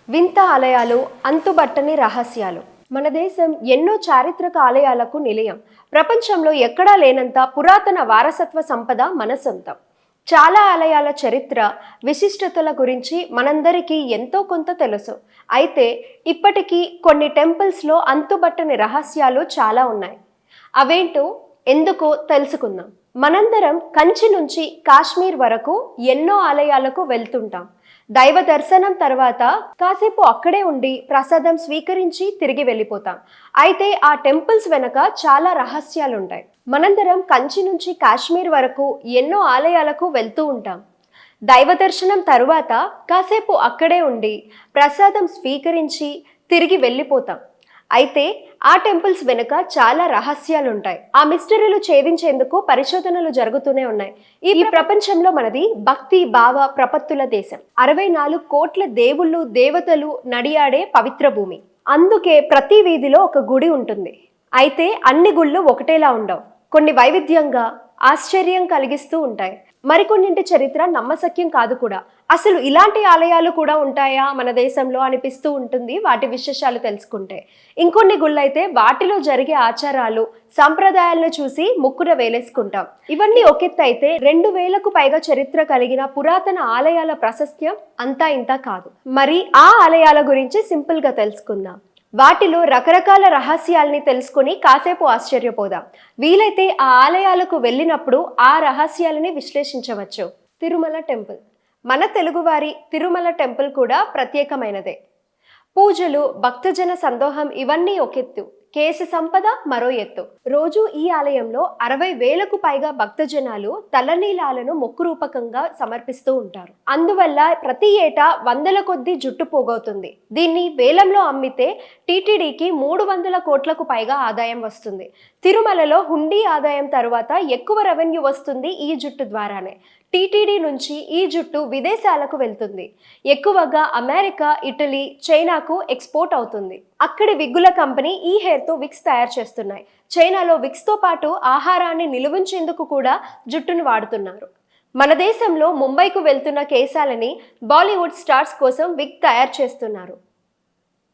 వింత ఆలయాలు, అంతుబట్టని రహస్యాలు. మన దేశం ఎన్నో చారిత్రక ఆలయాలకు నిలయం. ప్రపంచంలో ఎక్కడా లేనంత పురాతన వారసత్వ సంపద మన సొంతం. చాలా ఆలయాల చరిత్ర, విశిష్టతల గురించి మనందరికీ ఎంతో కొంత తెలుసు. అయితే ఇప్పటికీ కొన్ని టెంపుల్స్లో అంతుబట్టని రహస్యాలు చాలా ఉన్నాయి. అవేంటో ఎందుకో తెలుసుకుందాం. మనందరం కంచి నుంచి కాశ్మీర్ వరకు ఎన్నో ఆలయాలకు వెళ్తుంటాం. దైవ దర్శనం తర్వాత కాసేపు అక్కడే ఉండి ప్రసాదం స్వీకరించి తిరిగి వెళ్ళిపోతాం. అయితే ఆ టెంపుల్స్ వెనక చాలా రహస్యాలు ఉంటాయి. మనందరం కంచి నుంచి కాశ్మీర్ వరకు ఎన్నో ఆలయాలకు వెళ్తూ ఉంటాం. దైవ దర్శనం తరువాత కాసేపు అక్కడే ఉండి ప్రసాదం స్వీకరించి తిరిగి వెళ్ళిపోతాం. అయితే ఆ టెంపుల్స్ వెనుక చాలా రహస్యాలు ఉంటాయి. ఆ మిస్టరీలు ఛేదించేందుకు పరిశోధనలు జరుగుతూనే ఉన్నాయి. ఈ ప్రపంచంలో మనది భక్తి భావ ప్రపత్తుల దేశం. 64 కోట్ల దేవుళ్ళు దేవతలు నడియాడే పవిత్ర భూమి. అందుకే ప్రతి వీధిలో ఒక గుడి ఉంటుంది. అయితే అన్ని గుళ్ళు ఒకటేలా ఉండవు. కొన్ని వైవిధ్యంగా ఆశ్చర్యం కలిగిస్తూ ఉంటాయి. మరికొన్నింటి చరిత్ర నమ్మశక్యం కాదు కూడా. అసలు ఇలాంటి ఆలయాలు కూడా ఉంటాయా మన దేశంలో అనిపిస్తూ ఉంటుంది వాటి విశేషాలు తెలుసుకుంటే. ఇంకొన్ని గుళ్ళైతే వాటిలో జరిగే ఆచారాలు సంప్రదాయాలను చూసి ముక్కున వేలేసుకుంటాం. ఇవన్నీ ఒకెత్తు అయితే 2000కు పైగా చరిత్ర కలిగిన పురాతన ఆలయాల ప్రాశస్త్యం అంతా ఇంతా కాదు. మరి ఆ ఆలయాల గురించి సింపుల్గా తెలుసుకుందాం. వాటిలో రకరకాల రహస్యాల్ని తెలుసుకుని కాసేపు ఆశ్చర్యపోదాం. వీలైతే ఆ ఆలయాలకు వెళ్ళినప్పుడు ఆ రహస్యాలని విశ్లేషించవచ్చు. తిరుమల టెంపుల్. మన తెలుగువారి తిరుమల టెంపుల్ కూడా ప్రత్యేకమైనదే. పూజలు, భక్తజన సందోహం ఇవన్నీ ఒకెత్తు, కేసు సంపద మరో ఎత్తు. రోజు ఈ ఆలయంలో 60,000కు పైగా భక్తజనాలు తలనీలాలను మొక్కు రూపకంగా సమర్పిస్తూ ఉంటారు. అందువల్ల ప్రతి ఏటా వందల కొద్ది జుట్టు పోగవుతుంది. దీన్ని వేలంలో అమ్మితే టీటీడీకి 300 కోట్లకు పైగా ఆదాయం వస్తుంది. తిరుమలలో హుండీ ఆదాయం తరువాత ఎక్కువ రెవెన్యూ వస్తుంది ఈ జుట్టు ద్వారానే. టీటీడీ నుంచి ఈ జుట్టు విదేశాలకు వెళ్తుంది. ఎక్కువగా అమెరికా, ఇటలీ, చైనాకు ఎక్స్పోర్ట్ అవుతుంది. అక్కడి విగ్గుల కంపెనీ ఈ హెయిర్తో విక్స్ తయారు చేస్తున్నాయి. చైనాలో విక్స్తో పాటు ఆహారాన్ని నిలువించేందుకు కూడా జుట్టును వాడుతున్నారు. మన దేశంలో ముంబైకు వెళ్తున్న కేశాలని బాలీవుడ్ స్టార్స్ కోసం విగ్ తయారు చేస్తున్నారు.